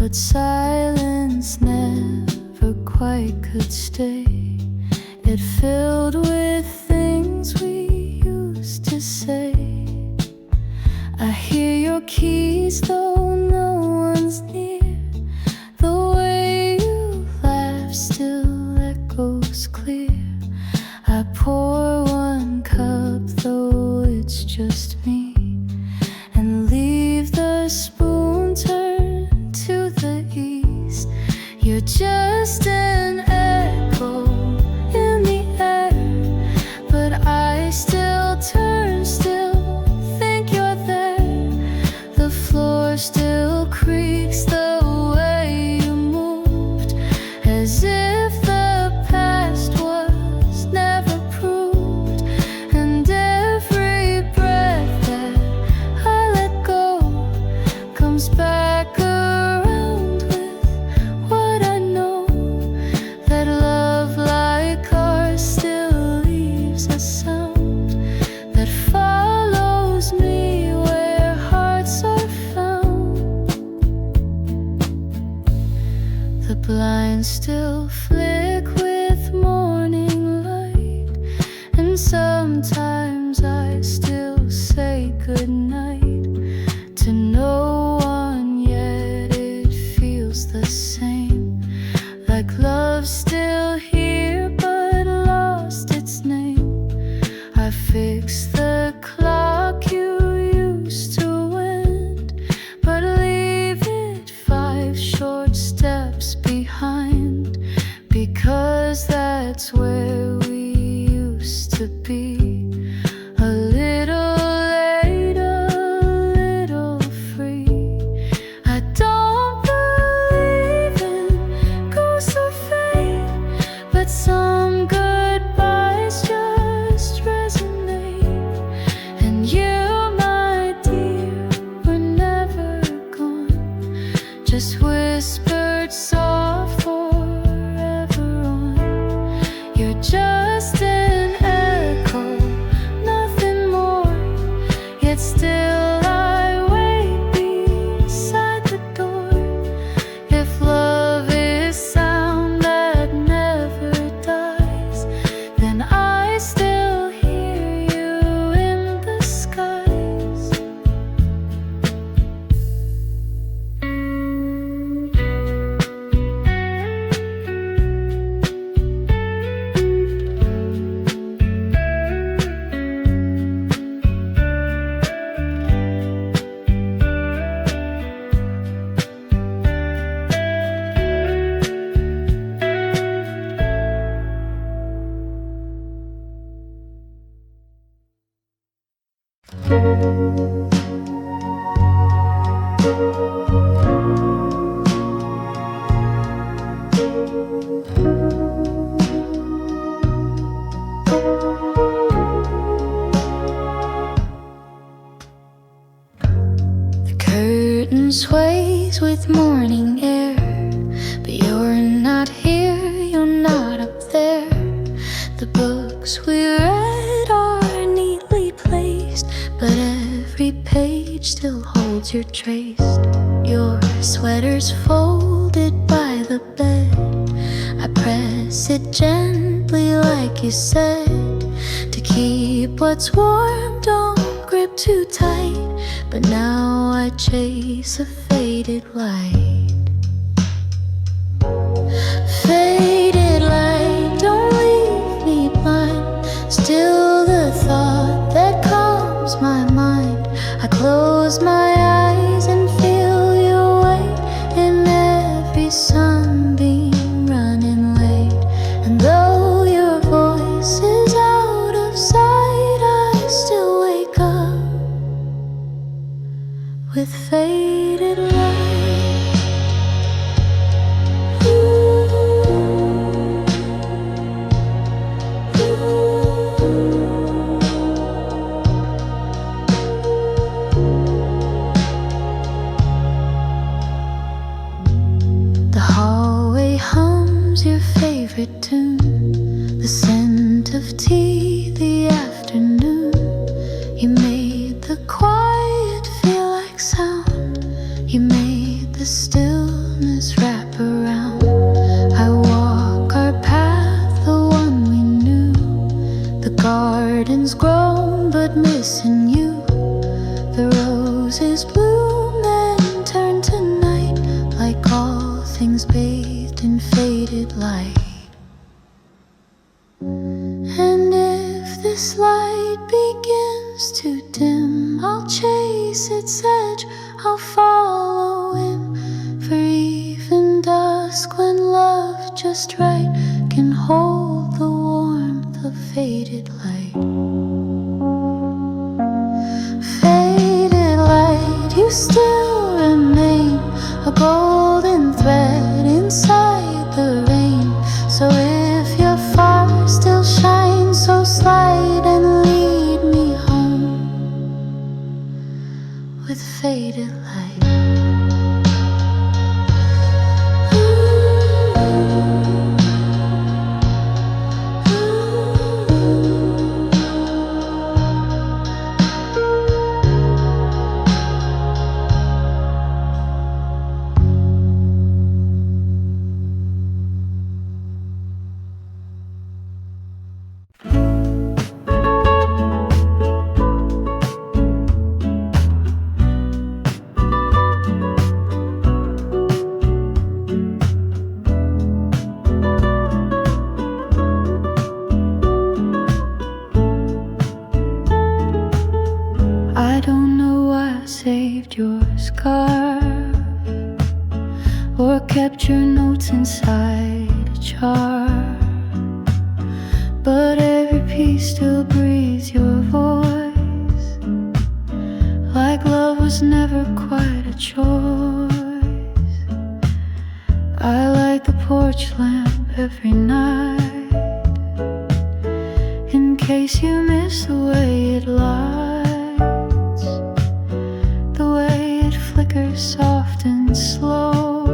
but silence never quite could stay. It filled with things we used to say. I hear your keys though no one's near. The way you laugh still echoes clear. I pour one cup though it's just me, and leave the spoon turned to the east. You're just an echo in the air, but I still turn, still think you're there. The floor still creaks the way you moved, as if the past was never proved. And every breath that I let go comes back around with what I know, that love like ours still leaves a sound that follows me where hearts are found. The blinds still flick with morning light, and sometimes I still say goodnight to no one, yet it feels the same, like love's still here but lost its name. I fix the clock you used to wind, but leave it 5 short steps behind, because that's where we used to be. A little late, a little free. I don't believe in ghosts or fate, but some goodbyes just resonate. And you, my dear, were never gone, just whispered soft forever on. You're just an echo, nothing more, yet still I wait beside the door. If love is sound that never dies, then I still hear you in the skies. The curtain sways with morning air, but you're not here, you're not up there. The books we read are neatly placed, but every page still holds your trace. Your sweater's folded by the bed. I press it gently like you said, to keep what's warm, don't grip too tight. But now I chase a faded light. Faded light, don't leave me blind. Still the thought that calms my mind. I close my eyes and feel your weight in every sunbeam running late. And though your voice is out of sight, I still wake up with faded light. The hallway hums your favorite tune, the scent of tea, the afternoon. You made the quiet feel like sound, you made the stillness mornings bathed in faded light. And if this light begins to dim, I'll chase its edge, I'll follow him. For even dusk, when love just right can hold the warmth of faded light. Faded light, you still remain a golden thread inside the rain. So if you're far, still shine so slight and lead me home with faded light. I don't know why I saved your scarf or kept your notes inside a jar, but every piece still breathes your voice, like love was never quite a choice. I light the porch lamp every night, in case you miss the way it lights, the way it flickers soft and slow,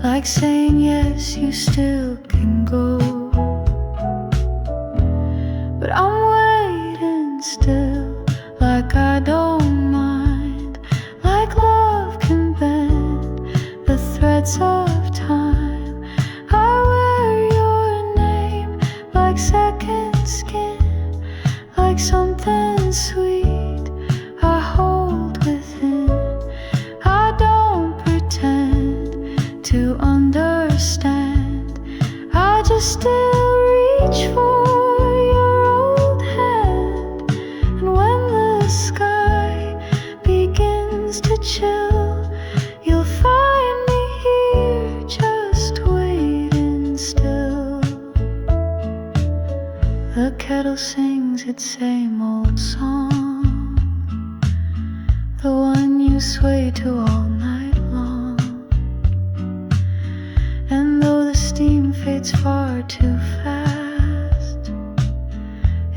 like saying yes, you still can go. But I'm waiting still, like I don't mind, like love can bend the threads of time. I wear your name like second skin, like something sweet I hold within. I don't pretend to understand, I just still reach for your old hand. And when the sky begins to chill, you'll find me here just waiting still. The kettle sings its same old song, the one you sway to all night long. And though the steam fades far too fast,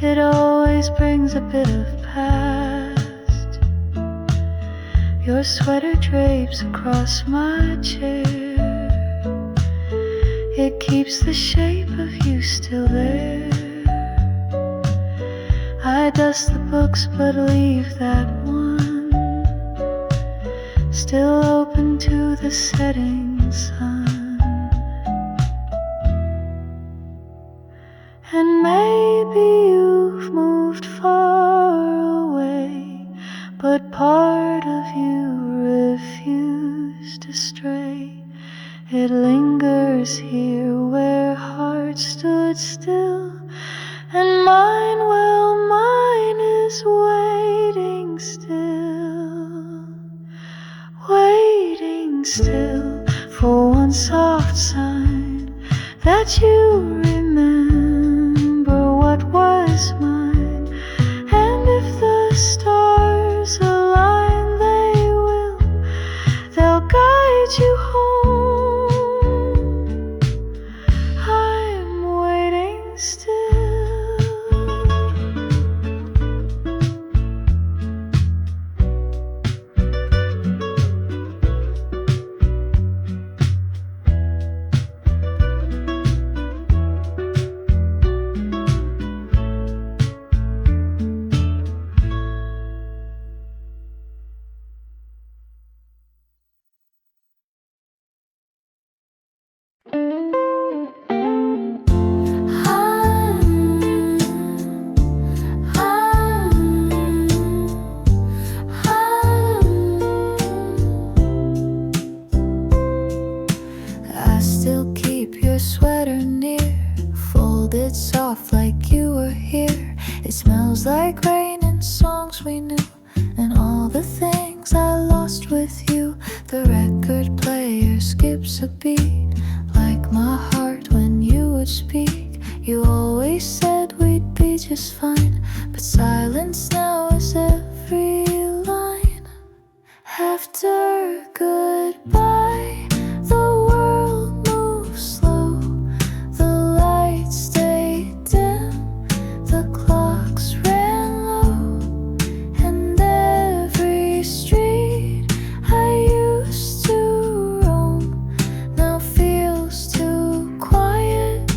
it always brings a bit of past. Your sweater drapes across my chair, it keeps the shape of you still there. I dust the books but leave that one still open to the setting sun. And maybe you've moved far away, but part of you refused to stray. It lingers here where hearts stood still, and mine, well, mine is waiting still for one soft sign that you remember what was mine. And if the stars align, they will, they'll guide you home. I'm waiting still. still keep your sweater near, folded soft like you were here. It smells like rain and songs we knew, and all the things I lost with you. The record player skips a beat, like my heart when you would speak. You always said we'd be just fine, but silence now is every line. After goodbye, the world moves slow, the lights stay dim, the clocks ran low, and every street I used to roam now feels too quiet,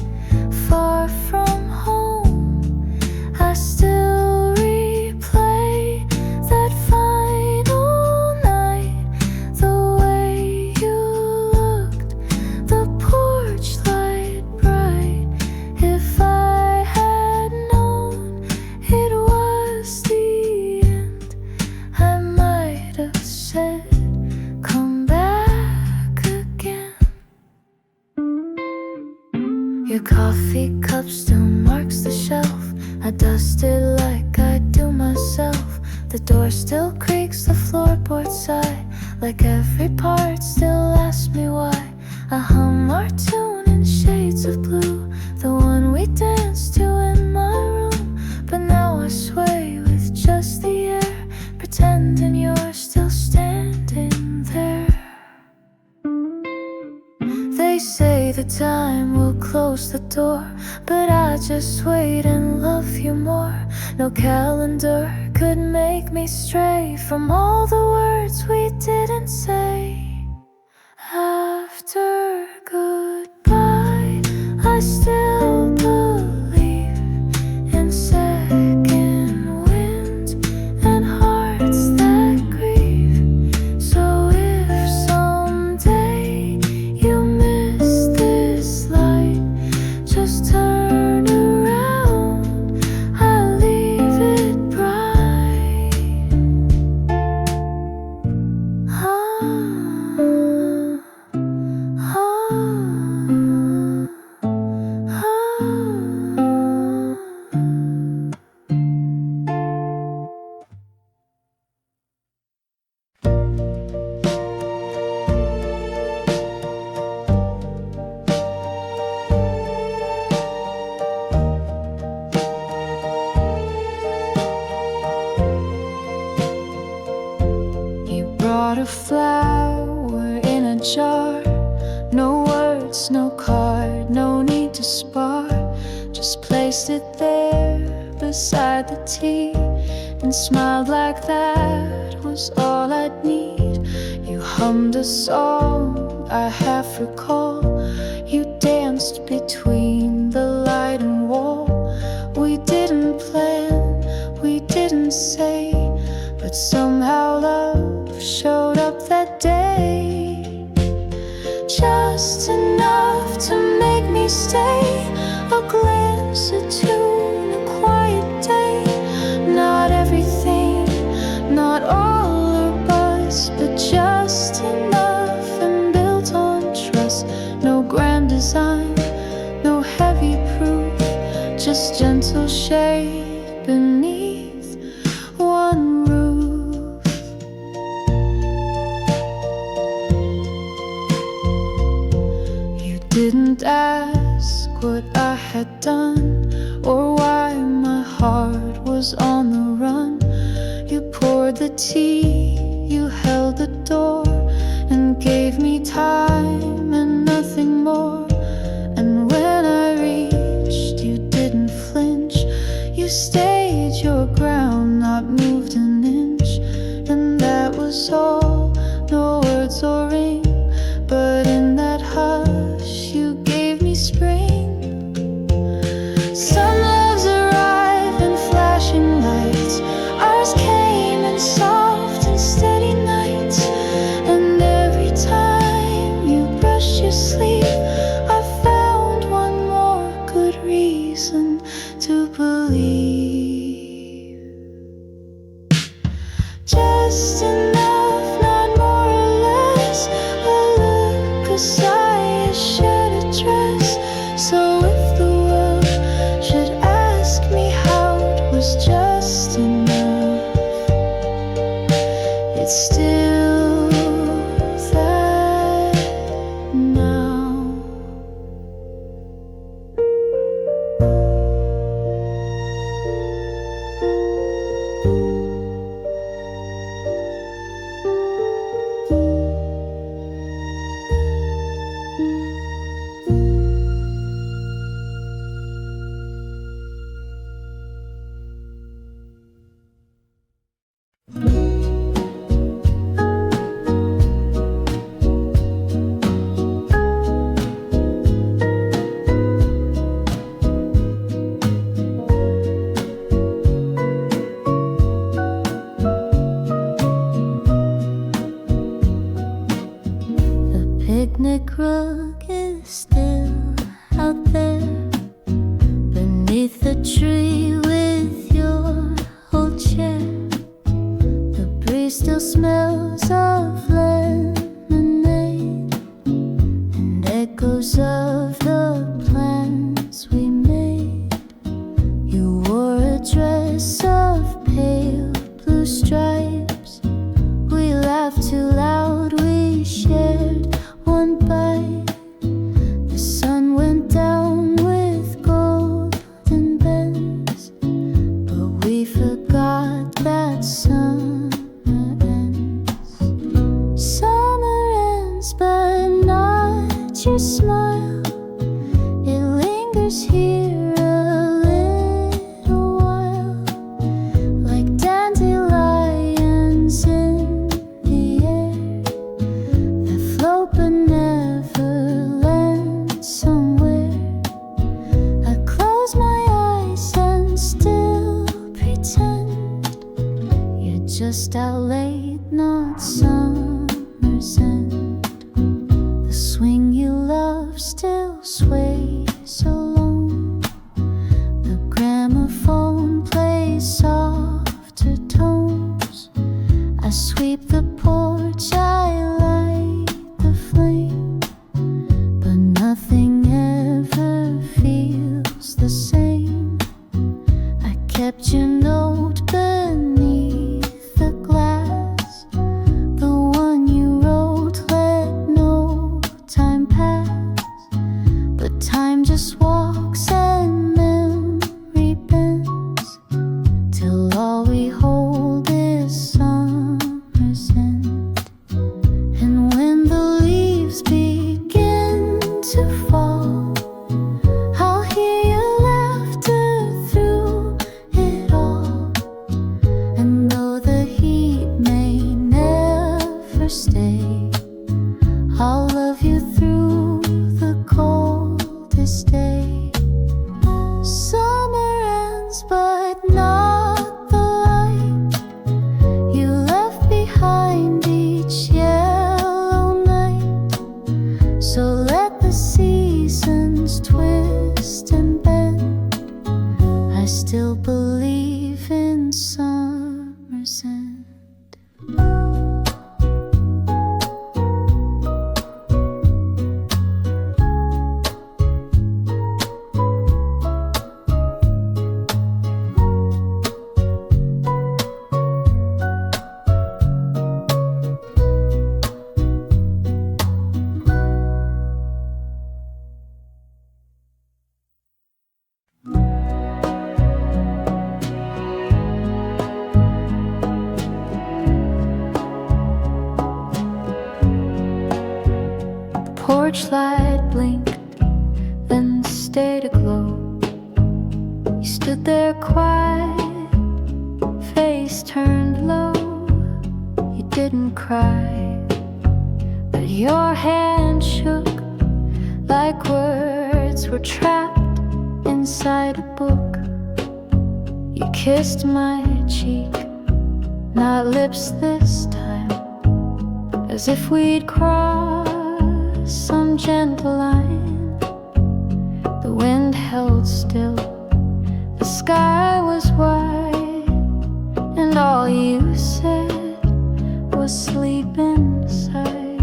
far from home. I still replay that final night, the way you looked, the porch light bright. If I had known it was the end, I might have said, come back again. Your coffee cup still marks the shelf. I dust it like I do myself. The door still creaks, the floorboard sigh, like every part still asks me why. I hum our tune in shades of blue, the one we danced to in my room. But now I sway with just the air, pretending you're still standing there. They say the time will close the door, but I just wait and love you more. No calendar could make me stray from all the words we didn't say. After goodbye, I still believe in second wind and hearts that grieve. So if someday you miss this light, just turn around, I'll leave it bright. You brought a flower in a jar, no words, no card, no need to spar. Just placed it there beside the tea and smiled like that was all I'd need. You hummed a song I half recall. You danced between the light and wall. We didn't plan, we didn't say, but somehow love showed up that day. Just enough to make me stay, a glance, a tune, a quiet day. Not everything, not all or buzz, but just enough and built on trust. No grand design, no heavy proof, just gentle shade beneath one roof. You didn't ask what I had done or why my heart was on the run. You poured the tea, you held the door, and gave me time and nothing more. And when I reached, you didn't flinch. You stayed your ground, not moved an inch. And that was all, no words or ring, but in that hush you gave me spring. Sun loves arrive in flashing lights. Ours came in soft and steady nights. And every time you brush your sleeve, I found one more good reason to believe. Just enough, not more or less, picnic rug is still out there beneath the tree with your old chair. The breeze still smells of lemonade and echoes of the plans we made. You wore a dress of pale blue stripes. We laughed too loud, we shared one bite. The sun went down with golden bends, but we forgot that summer ends. Summer ends, but not your smile. It lingers here a little while, like dandelions in the air that float but never land somewhere. I close my eyes and still pretend you're just out late, not summer's end. The swing you love still sways alone. The gramophone plays softer tones. I sweep the porch, I light the flame, but nothing ever feels the same. I kept your note beneath the glass, the one you wrote, let no time pass. But time just walks and memory bends, till all we hold is summer's end. And when the leaves begin to fall, I'll hear your laughter through it all. And though the heat may never stay, I'll love you through the coldest day. Summer ends, but not the light you left behind each yellow night. So let the seasons twist and bend. I still believe in summer's end. Porch light blinked, then stayed aglow. You stood there quiet, face turned low. You didn't cry, but your hand shook like words were trapped inside a book. You kissed my cheek, not lips this time, as if we'd crossed some gentle line. The wind held still, the sky was white, and all you said was sleep inside.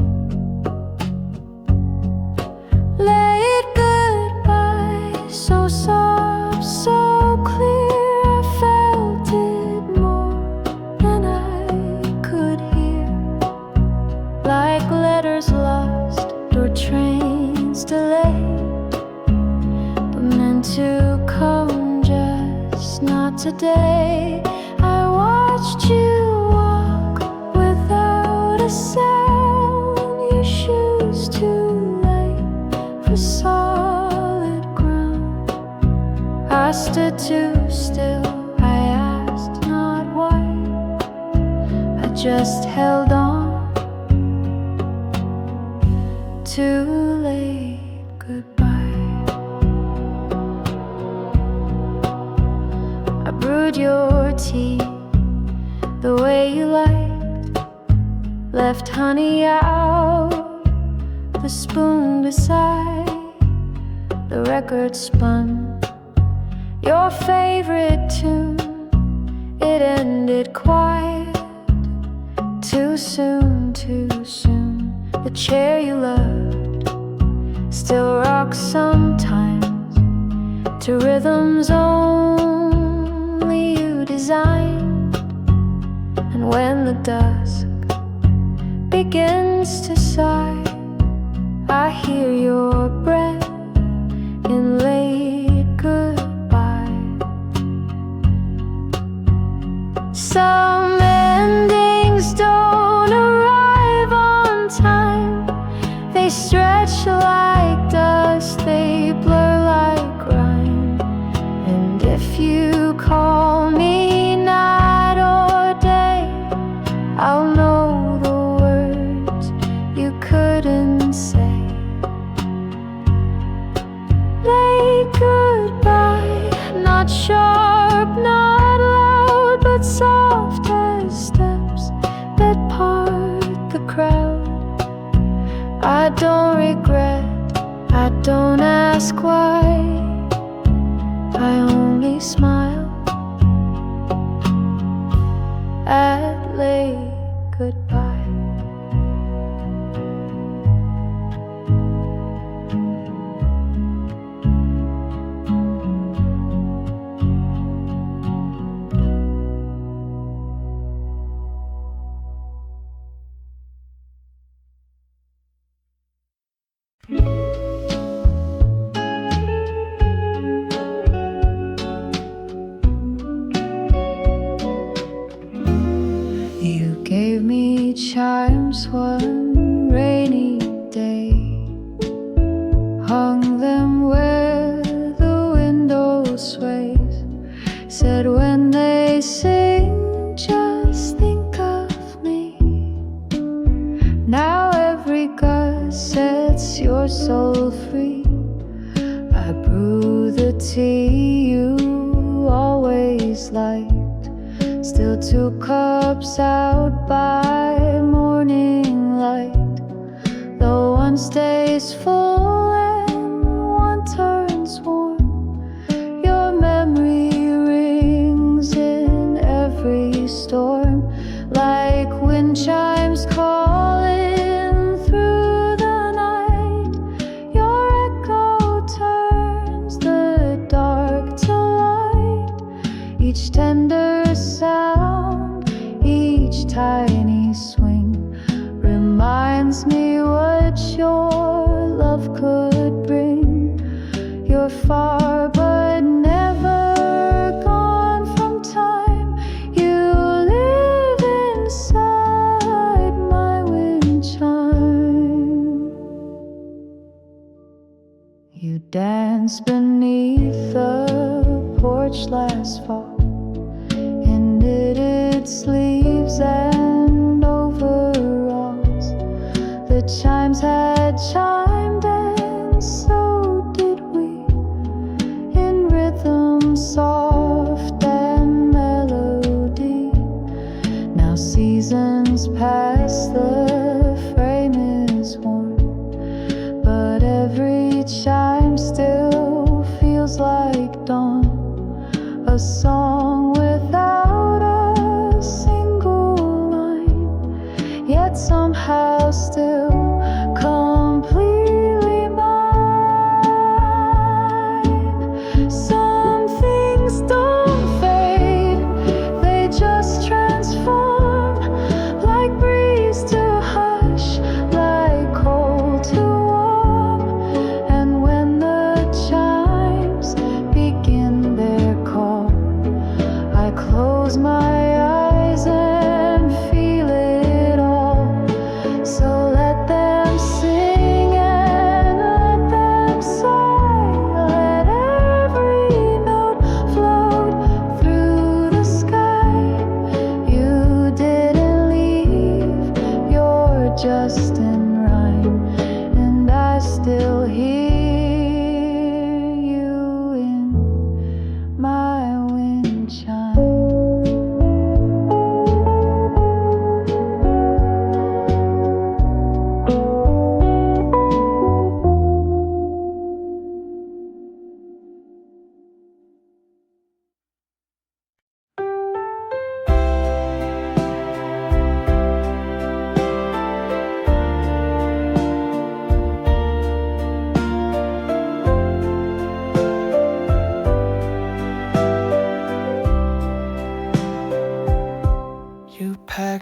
Late goodbye, so soft, so clear. I felt it more than I could hear, like letters lost or trains delayed, but meant to come, just not today. I watched you walk without a sound, your shoes too light for solid ground. I stood too still, I asked not why, I just held on. Too late, goodbye. I brewed your tea the way you liked, left honey out the spoon beside the record spun. Your favorite tune, it ended quiet. Too soon, too soon. The chair you loved still rocks sometimes to rhythms only you designed. And when the dusk begins to sigh, I hear your breath in late goodbye. Some endings don't arrive on time. They stretch like dust, they blur like rhyme. And if you call me night or day, I'll know the words you couldn't say. Late goodbye, not sharp, not loud, but soft as steps that part the crowd. I don't regret, I don't ask why, I only smile at late goodbye. You gave me chimes one rainy day, hung them where the window sways, said when they sing, just think of me. Now every gust sets your soul free. I brew the tea you always liked, still 2 cups out by morning light. Though one stays full and one turns warm, your memory rings in every storm, like wind chimes calling through the night. Your echo turns the dark to light. Each tender sound, each tiny swing reminds me what your love could bring. You're far but never gone from time. You live inside my wind chime. You danced beneath the porch last fall, in knitted sleeves and overalls. The chimes had chimed and so did we, in rhythm soft and melody. Now seasons pass, the frame is worn, but every chime still feels like dawn. A song without a single line, yet somehow still completely mine.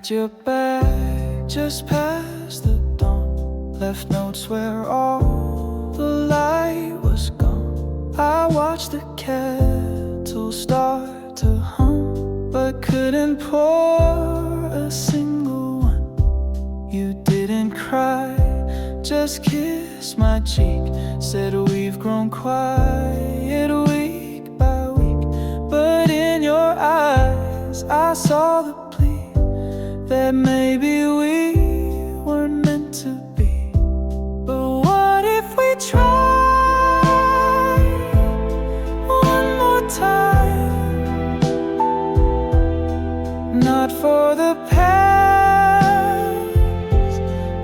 packed your bag just past the dawn, left notes where all the light was gone. I watched the kettle start to hum, but couldn't pour a single one. You didn't cry, just kissed my cheek, said we've grown quiet week by week. But in your eyes I saw the plea that maybe we weren't meant to be. But what if we try one more time? Not for the past,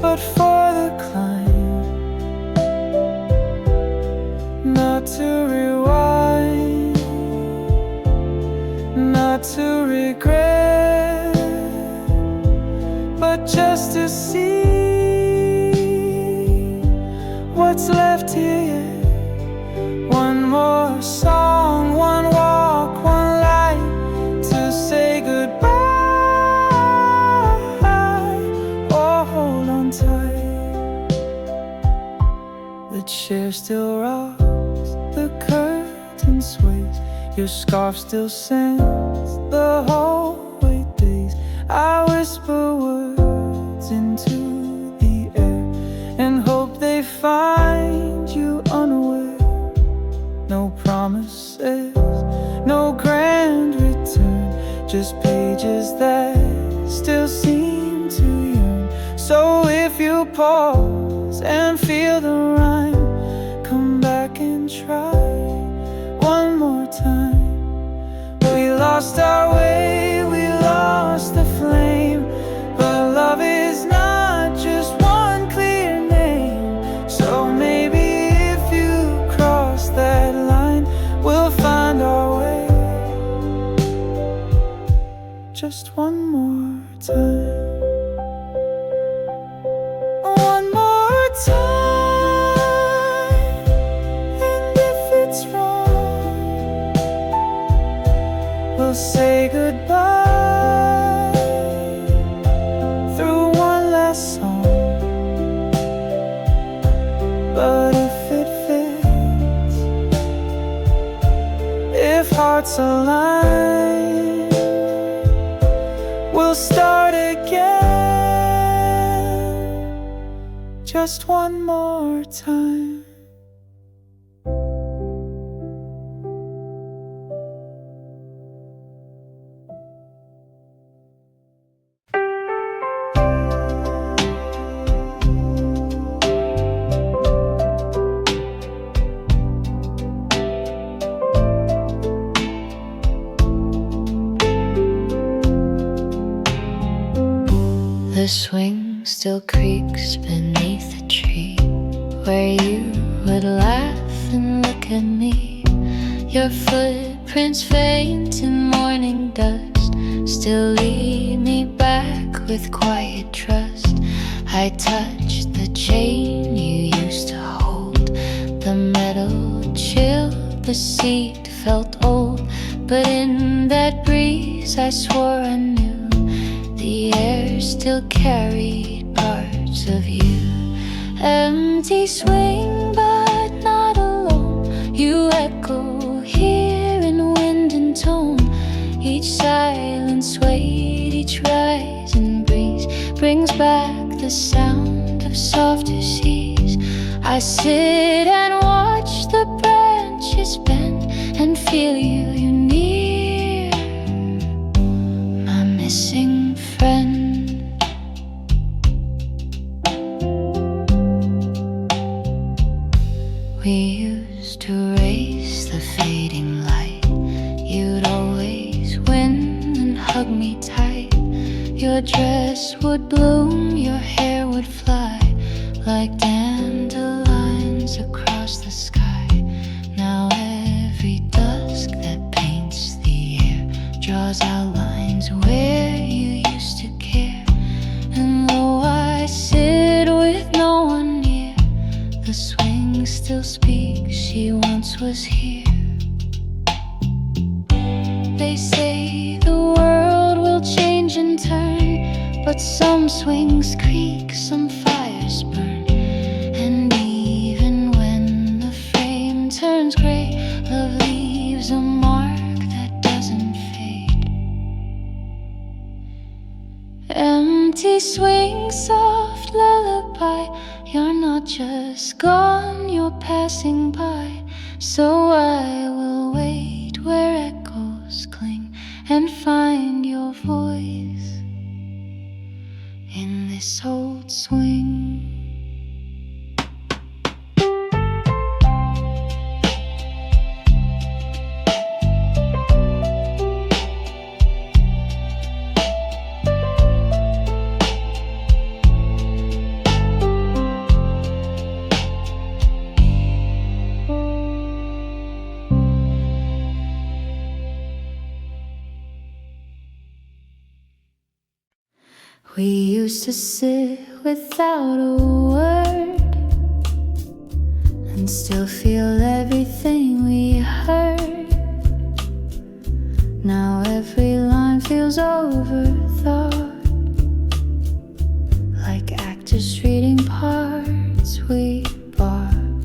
but for the climb. Not to rewind, not to regret, but just to see what's left here. One more song, one walk, one light to say goodbye. Oh, hold on tight. The chair still rocks, the curtain sways, your scarf still sends the hallway days. I whisper words into the air and hope they find you unaware. No promises, no grand return, just pages that still seem to yearn. So if you pause and feel the rhyme, come back and try one more time. We lost our way, we lost the flame, but love is not just one clear name. So maybe if you cross that line, we'll find our way just one more time. One more time. And if it's wrong, we'll say goodbye through one last song. But if it fits, if hearts align, we'll start again just one more time. The swing still creaks beneath the tree where you would laugh and look at me. Your footprints faint in morning dust still lead me back with quiet trust. I touched the chain you used to hold, the metal chilled, the seat felt old. But in that breeze I swore I knew the air still carried parts of you. Empty swing, but not alone. You echo here in wind and tone. Each silent sway, each rising breeze brings back the sound of softer seas. I sit and watch the branches bend and feel you near, my missing friend. We used to race the fading light. You'd always win and hug me tight. Your dress would bloom, your hair would fly like dandelions across the sky. Now every dusk that paints the air draws outlines where you used to care. And though I sit with no one near, the swing still speaks, she once was here. They say the world will change and turn, You're not just gone, you're passing by. So I will wait where echoes cling and find your voice in this old swing. We used to sit without a word and still feel everything we heard. Now every line feels overthought, like actors reading parts we bought.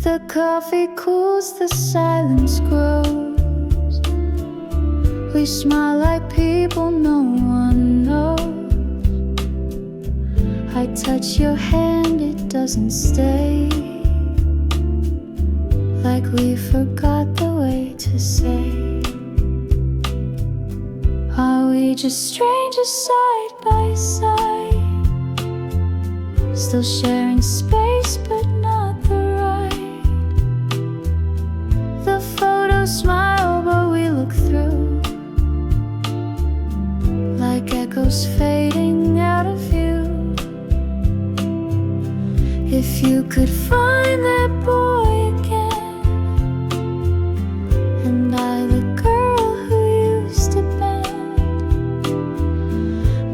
The coffee cools, the silence grows. We smile like people no one knows. I touch your hand, it doesn't stay, like we forgot the way to say. Are we just strangers side by side, still sharing space but not the ride? The photos smile but we look through, like echoes fading out of view. If you could find that boy again, and I the girl who used to bend,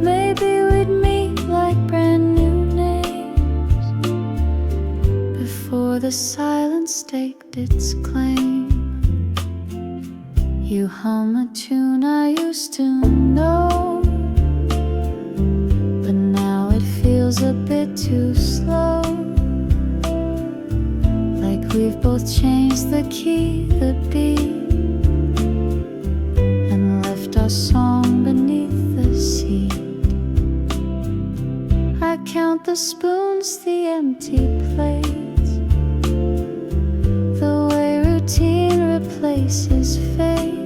maybe we'd meet like brand new names before the silence staked its claim. You hum a tune I used to know, but now it feels a bit too slow, like we've both changed the key, the beat, and left our song beneath the seat. I count the spoons, the empty plates, the way routine replaces fate.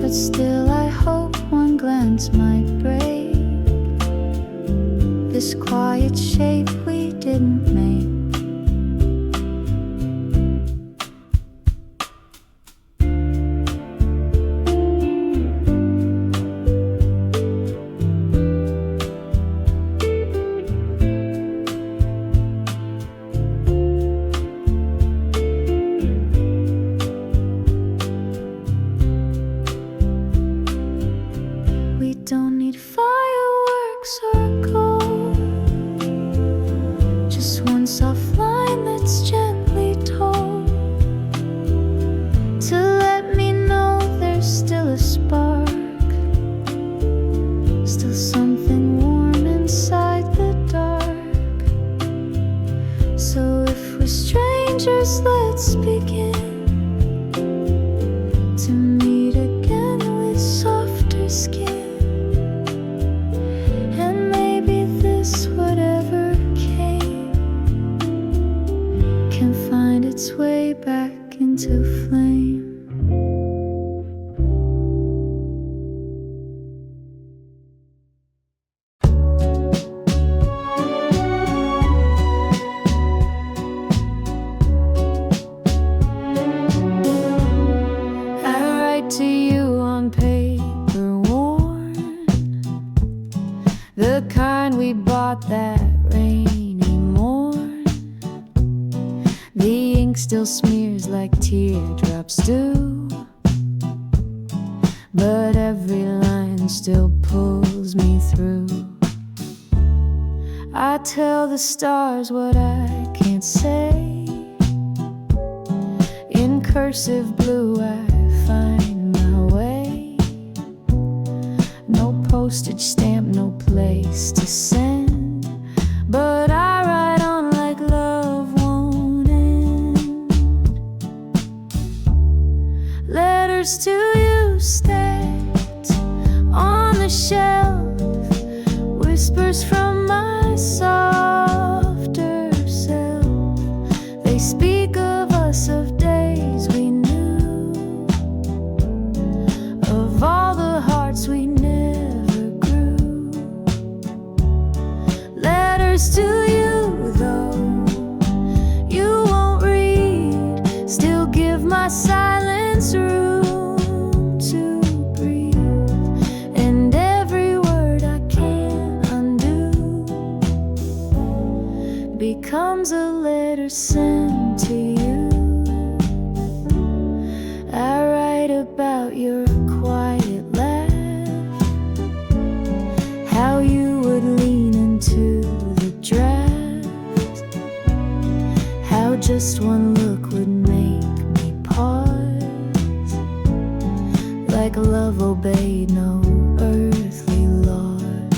But still I hope one glance might break this quiet shape we didn't make. We don't need fireworks or gold, just one soft line that's gently told, to let me know there's still a spark, still something warm inside the dark. So if we're strangers, let's begin to meet again with softer skin. Whatever came can find its way back into flame. I write to you on paper worn, the kind we bought that rainy morn. The ink still smears like teardrops do, but every line still pulls me through. I tell the stars what I can't say, in cursive blue I find my way. No postage stamp, no place to send, but I write on like love won't end. Letters to you stacked on the shelf, whispers from my soul. to you, though you won't read. Still give my silence room to breathe, and every word I can't undo becomes a letter sent to you. I write about your quiet laugh, how you would lean into the draft, how just one look would make me pause, like love obeyed no earthly laws.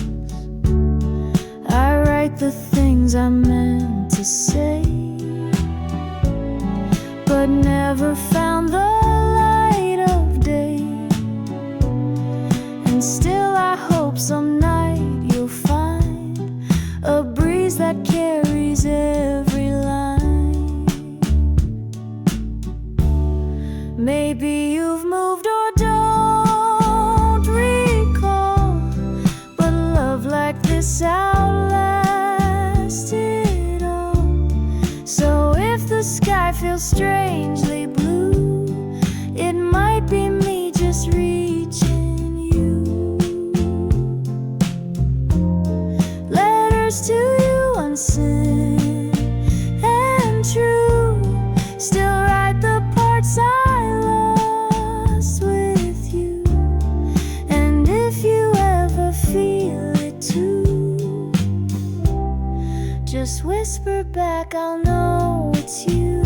I write the things I meant to say, but never found the light of day. And still I hope some night you'll find a breeze that carries every line. Maybe you've moved or don't recall, but love like this outlasted all. So if the sky feels strangely blue, it might be me just reaching you. Letters to you unsent and true, still write the parts I lost with you. And if you ever feel it too, just whisper back, I'll know it's you.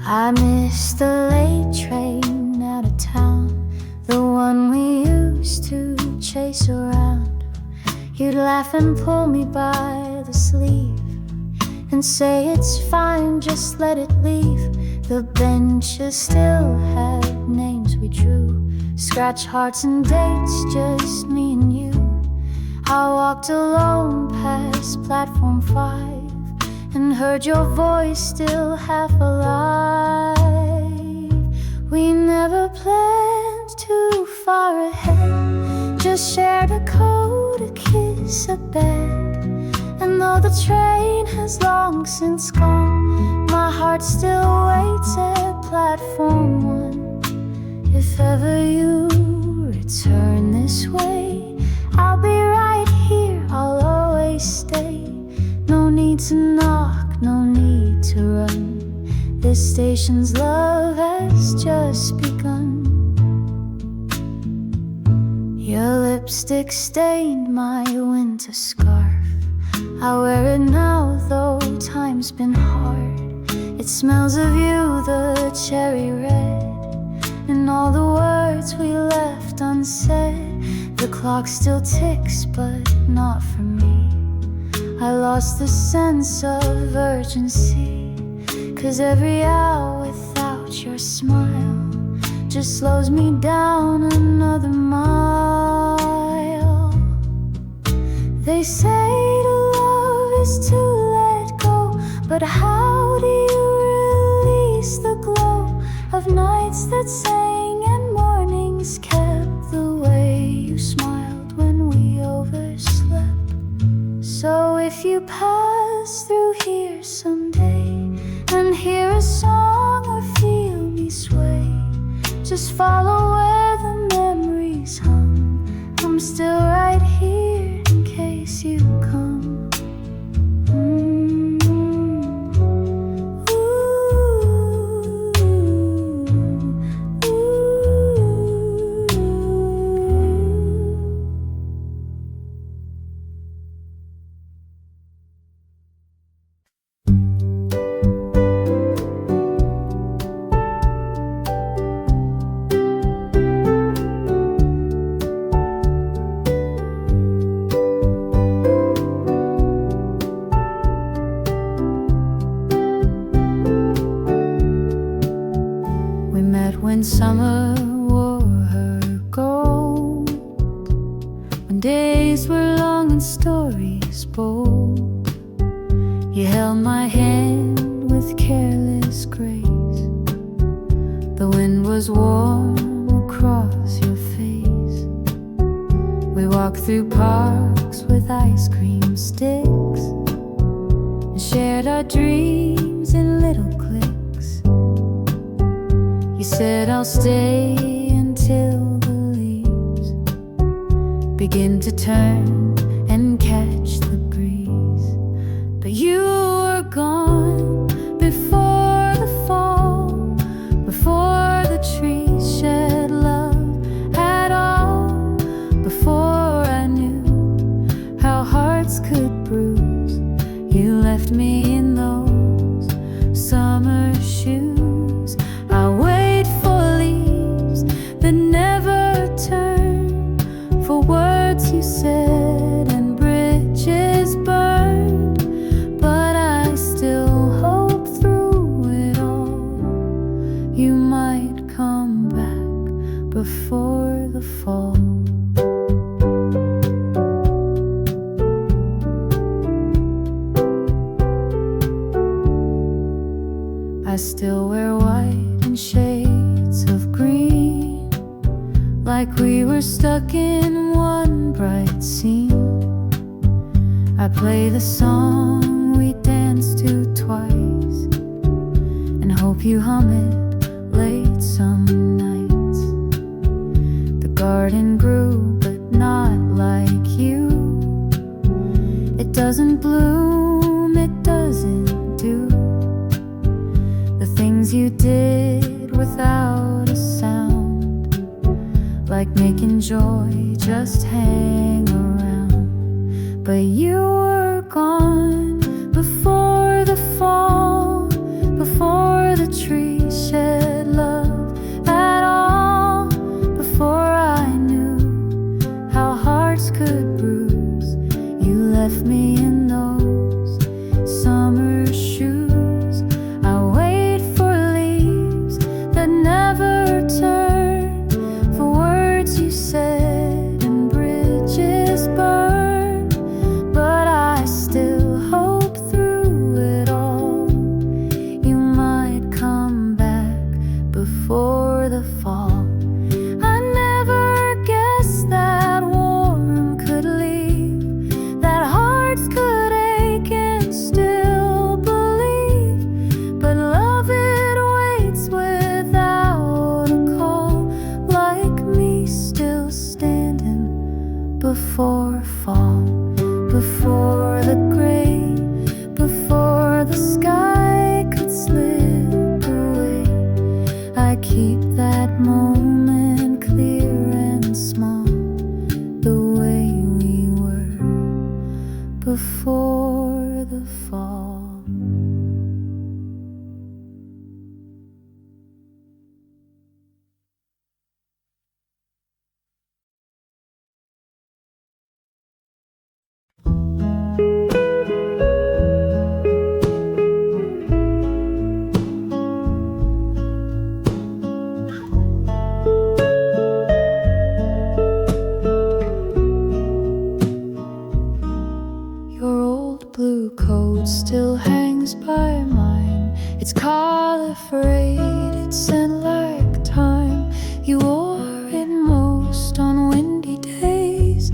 I miss the late train out of town, the one we used to chase around. You'd laugh and pull me by the sleeve and say it's fine, just let it leave. The benches still had names we drew, scratch hearts and dates, just me and you. I walked alone past platform 5 and heard your voice still half alive. We never planned too far ahead, just shared a coat, a kiss, a bed. And though the train has long since gone, my heart still waits at platform 1. If ever you return this way, I'll be right here, I'll always stay. No need to knock, no need to run, this station's love has just begun. Your lipstick stained my winter scarf, I wear it now though time's been hard. It smells of you, the cherry red, and all the words we left unsaid. The clock still ticks, but not for me. I lost the sense of urgency, 'cause every hour without your smile just slows me down another mile. They say to love is to let go, but how do you release the glow of nights that sang and mornings kept, the way you smiled when we overslept? So if you pass through here someday and hear a song or feel me sway, just follow where the memories hum. I'm still right here in case you come. when summer wore her gold, when days were long and stories bold. You held my hand with careless grace. The wind was warm across your face. We walked through parks with ice cream sticks and shared our dreams in little cliques. You said I'll stay until the leaves begin to turn and catch the breeze. But you were gone before the fall, before the trees shed love at all, before I knew how hearts could bruise. You left me in those summer shoes. I wait for leaves that never turn, for words you said and bridges burned. But I still hope through it all you might come back before the fall. I still wear white and shades of green, like we were stuck in one bright scene. I play the song we danced to twice and hope you hum it late some nights. The garden grew, but not like you. It doesn't bloom, it doesn't do the things you did without a sound, like making joy just hang around. But you were gone before the fall, before the trees shed love at all, before I knew how hearts could bruise. You left me in those summer shoes. I wait for leaves that never turn, for words you said and bridges burn. But I still hope through it all you might come back before the fall. I never guessed that warm could leave, that hearts could ache and still believe. But love, it waits without a call, like me still standing before fall, before the gray, before the sky could slip away. I keep that moment clear and small, the way we were before the fall. Your old blue coat still hangs by mine. It's collar frayed, it's scent like time. You wore it most on windy days,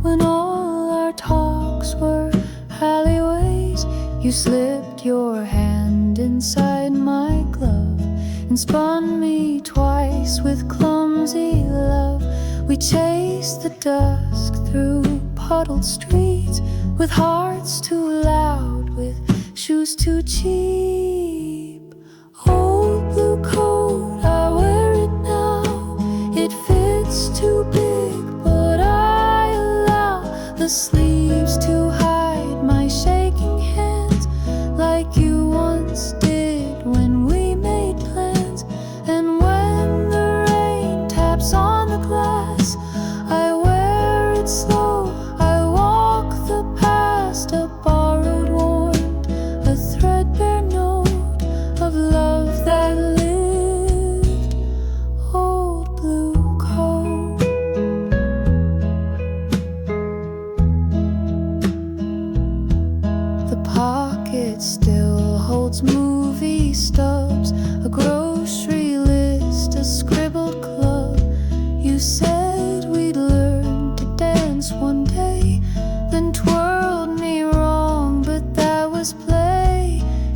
when all our talks were alleyways. You slipped your hand inside my glove and spun me twice with clumsy love. We chased the dusk through puddled streets, with hearts too loud, with shoes too cheap. Old blue coat, I wear it now. It fits too big, but I allow the sleeves to hide my shaking hands, like you once did when we made plans. And when the rain taps on the glass, I wear it slow. I walk the past, a borrowed warmth, a threadbare note of love that lived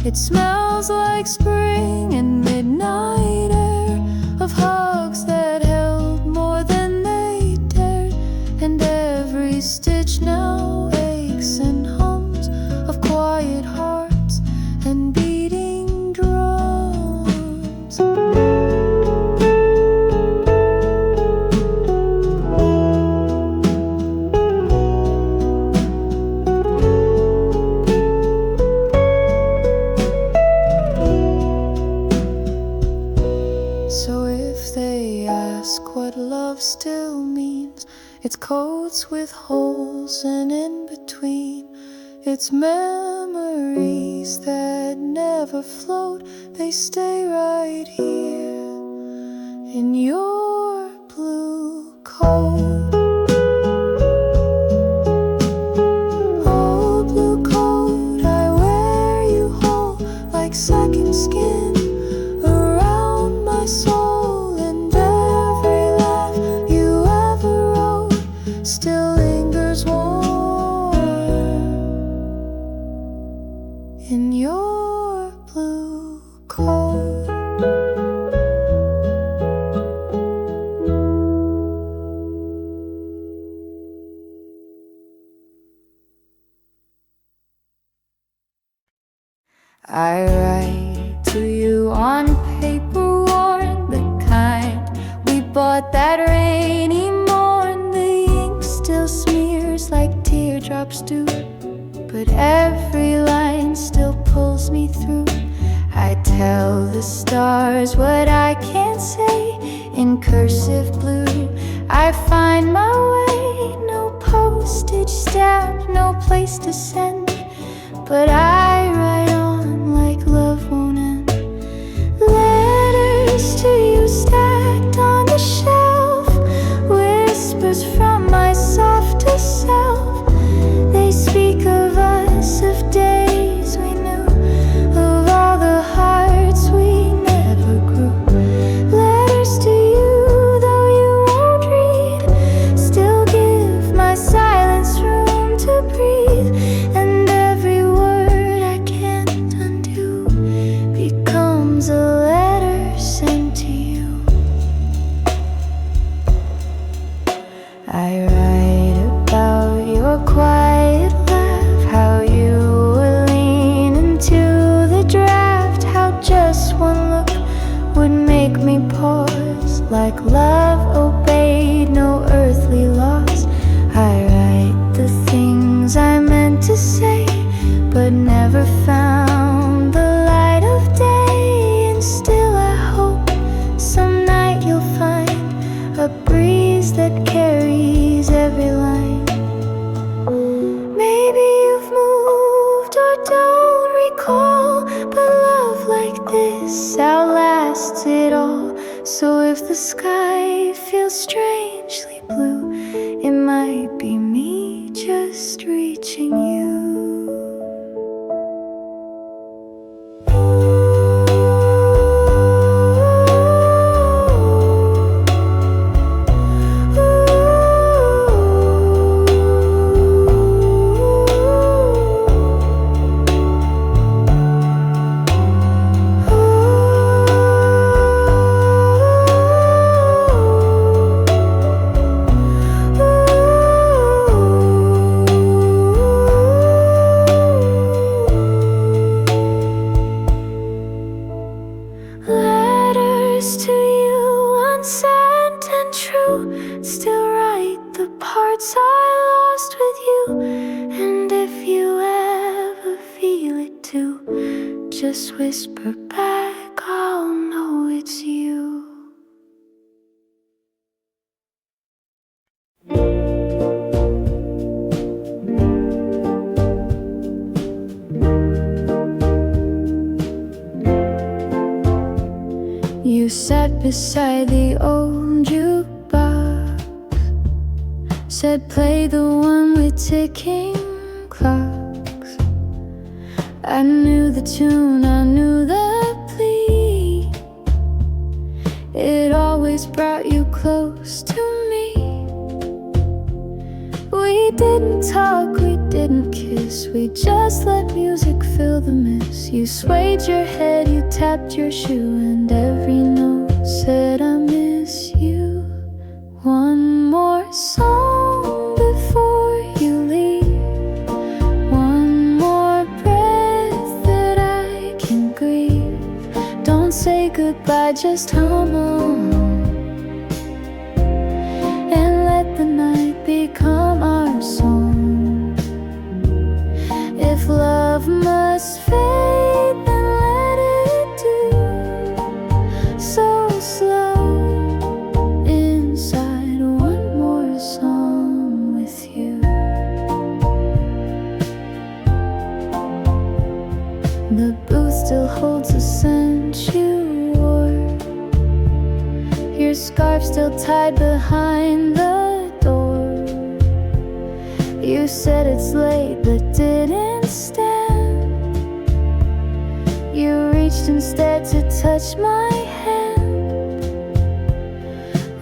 It smells like spring and midnight air, of hugs that held more than they dared. And every stitch now aches and hums of quiet hearts and beating drums. So if they ask what love still means, it's coats with holes and in between. It's memories that never float, they stay right here in your blue coat. Oh, blue coat, I wear you whole like second skin around my soul, and every laugh you ever wrote still lingers warm in your blue coat. I write to you on paper worn, the kind we bought that rainy morn. The ink still smears like teardrops do, but every line still pulls me through. I tell the stars what I can't say in cursive blue. I find my way, no postage stamp, no place to send, but I write on like love won't end. Letters to you stacked on the shelf, whispers from my softest self. They speak of us, of days we knew, of all the hearts we never grew. Letters to you, though you won't read, still give my silence room to breathe. And every word I can't undo becomes a letter sent to you. I write about your quiet laugh, how you would lean into the draft, how just one look would make me pause, like love obeyed no earthly laws. I write the things I meant to say, but never found the light of day. And still I hope some night you'll find a breeze that carries every line. Maybe you've moved or don't recall, but love like this outlasts it all. So if the sky feels strangely blue, it might be me just reaching you. Letters to you, unsent and true, still write the parts I lost with you. And if you ever feel it too, just whisper back, I'll know it's you. You sat beside the old jukebox, said play the one with ticking clocks. I knew the tune, I knew the plea. It always brought you close to me. We didn't talk, we didn't kiss, we just let music fill the mess. You swayed your head, you tapped your shoe, and every note said I miss you. One more song before you leave, one more breath that I can grieve. Don't say goodbye, just hum on, and let the night become our song. If love must fade, then let it do so slow. Inside one more song with you. The booth still holds the scent you wore, your scarf still tied behind the door. You said it's late but didn't stand. You reached instead to touch my hand.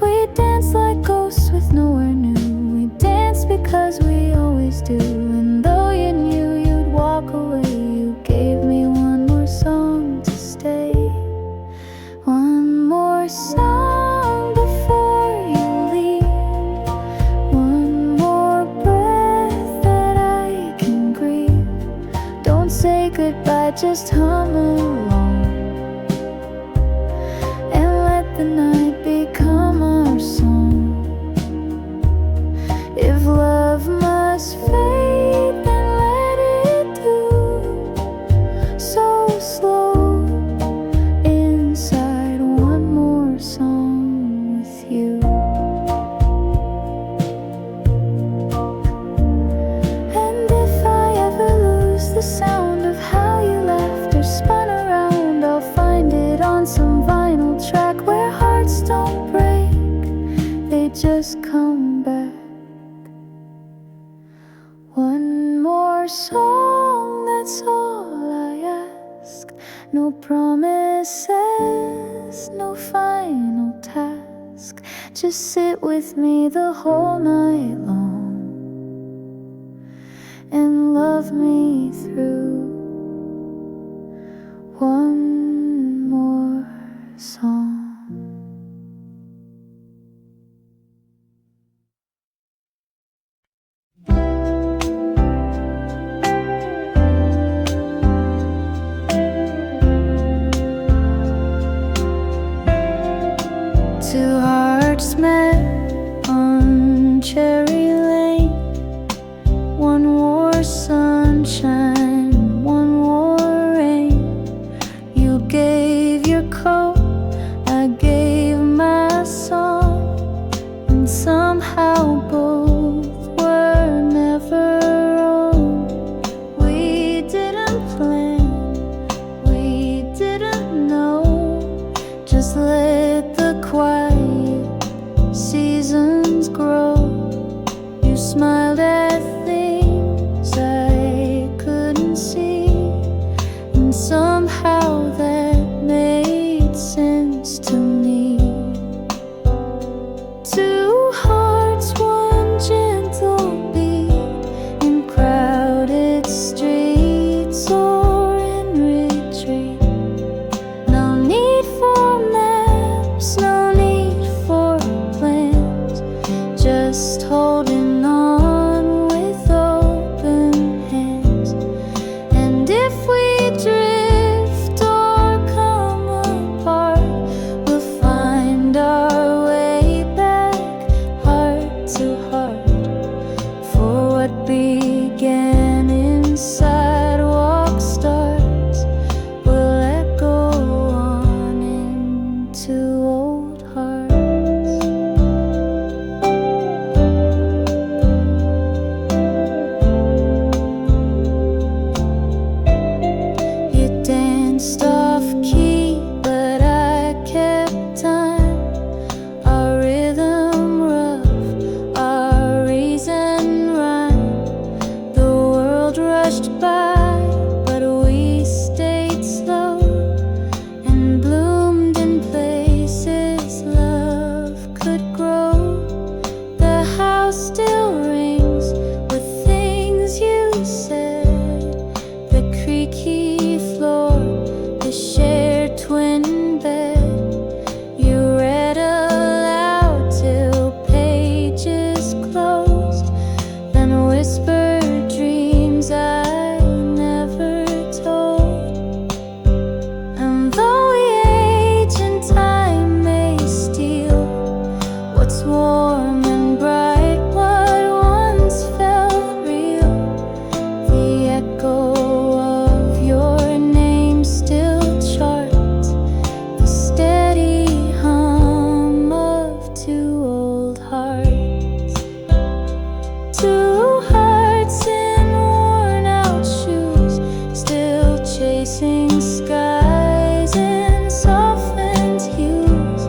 We danced like ghosts with nowhere new. We danced because we always do. And though you knew you'd walk away, you gave me one more song to stay. One more song before you leave, one more breath that I can grieve. Don't say goodbye, just hum along, and let the night become our song. If love must fade, then let it do so slow. Inside one more song with you. And if I ever lose the sound of how you laughed or spun around, I'll find it on some vinyl track where hearts don't break, they just come back. One more song, that's all I ask. No promises, no final task. Just sit with me the whole night long and love me through one more song. Two hearts met on Cherry Lane. One wore sunshine, one wore rain. You gave your coat evening skies in softened hues,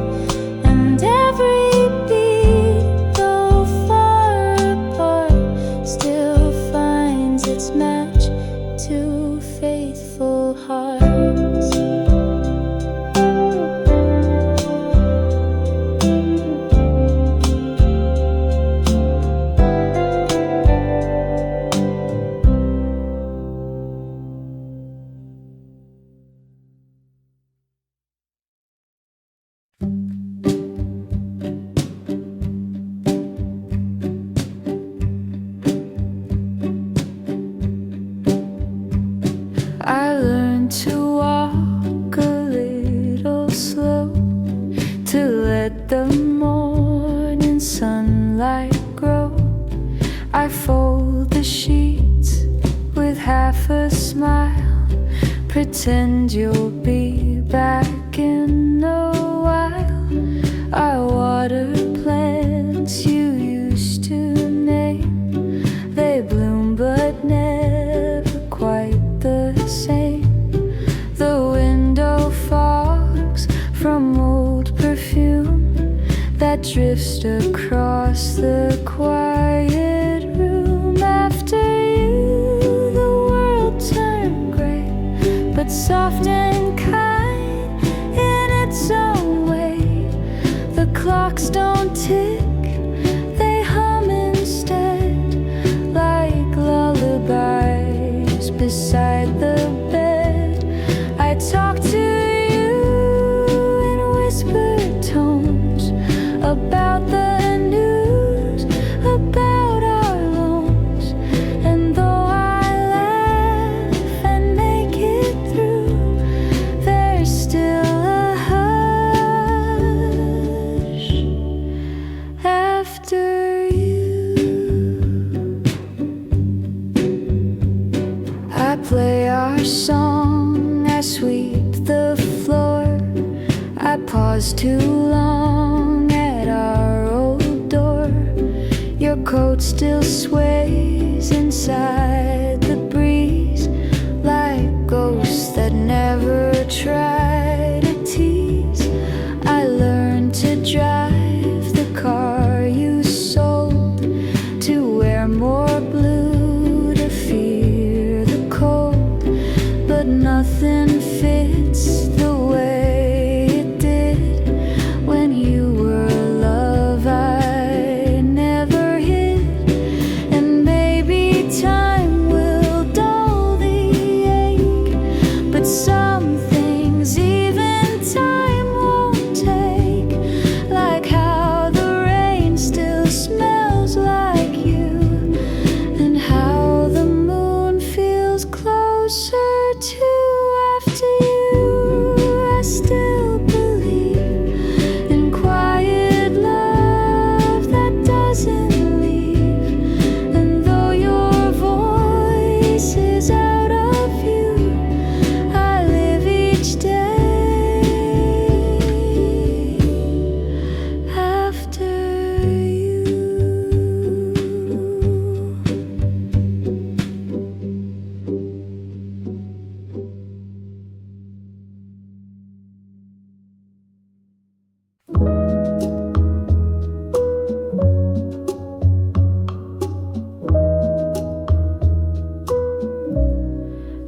and every beat, though far apart, still finds its match to faithful hearts. I learned to walk a little slow, to let the morning sunlight grow. I fold the sheets with half a smile, pretend you'll be back in a while. I water plants you used to name, they bloom but never quite the same. The window fogs from old perfume that drifts across the quiet room. After you, the world turned gray, but soft and kind in its own way. The clocks don't tick, they hum instead, like lullabies beside the bed. I talk to you in whispered tones about the news, about our loans. And though I laugh and make it through, there's still a hush after you. I play our song, I sweep the floor. I pause too long at our old door. Your coat still sways inside the breeze, like ghosts that never try to tease. I learned to drive the car you sold, to wear more blue, to fear the cold. But nothing fits the way it did when you were love I never hid. And maybe time will dull the ache, but some things even time won't take, like how the rain still smells like you, and how the moon feels closer to after you. I still believe in quiet love that doesn't leave, and though your voice is out of view, I live each day after you.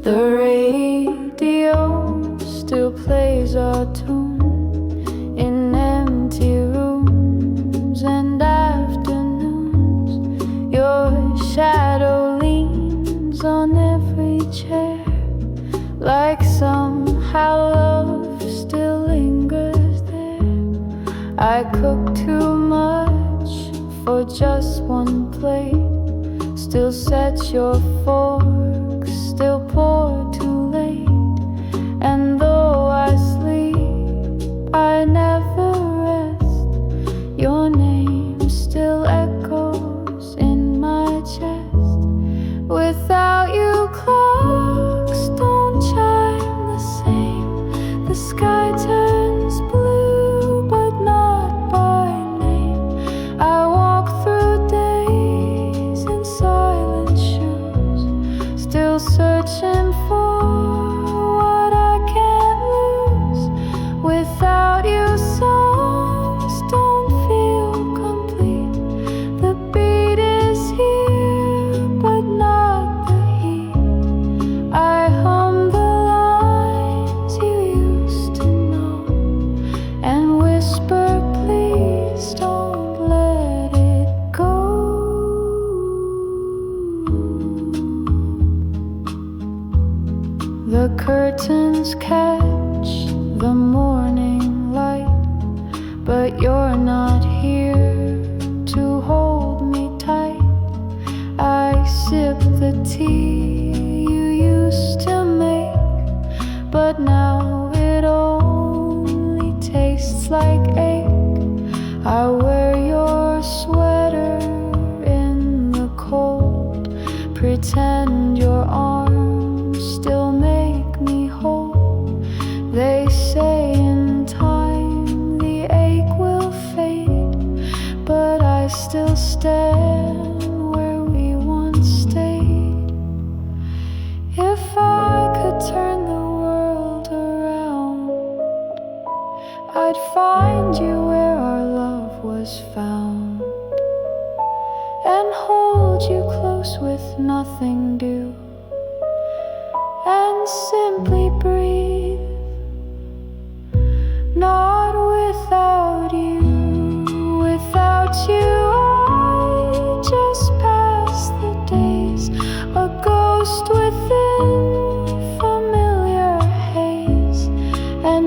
The radio still plays our tune in empty rooms and afternoons. Your shadow leans on every chair, like somehow love still lingers there. I cook too much for just one plate, still set your fork, still pour too late. And though I sleep, I never rest. Your name still echoes in my chest. Without you, clocks don't chime the same. The sky turns blue, but not by name. I walk through days in silent shoes, still searching for what the morning light, but you're not here to hold me tight. I sip the tea you used to make, but now it only tastes like ache. I wear your sweater in the cold, pretend your arms still make me whole. They say in time the ache will fade, but I still stand where we once stayed. If I could turn the world around, I'd find you where our love was found, and hold you close with nothing due, and simply breathe. Not without you, without you I just pass the days, a ghost within familiar haze, and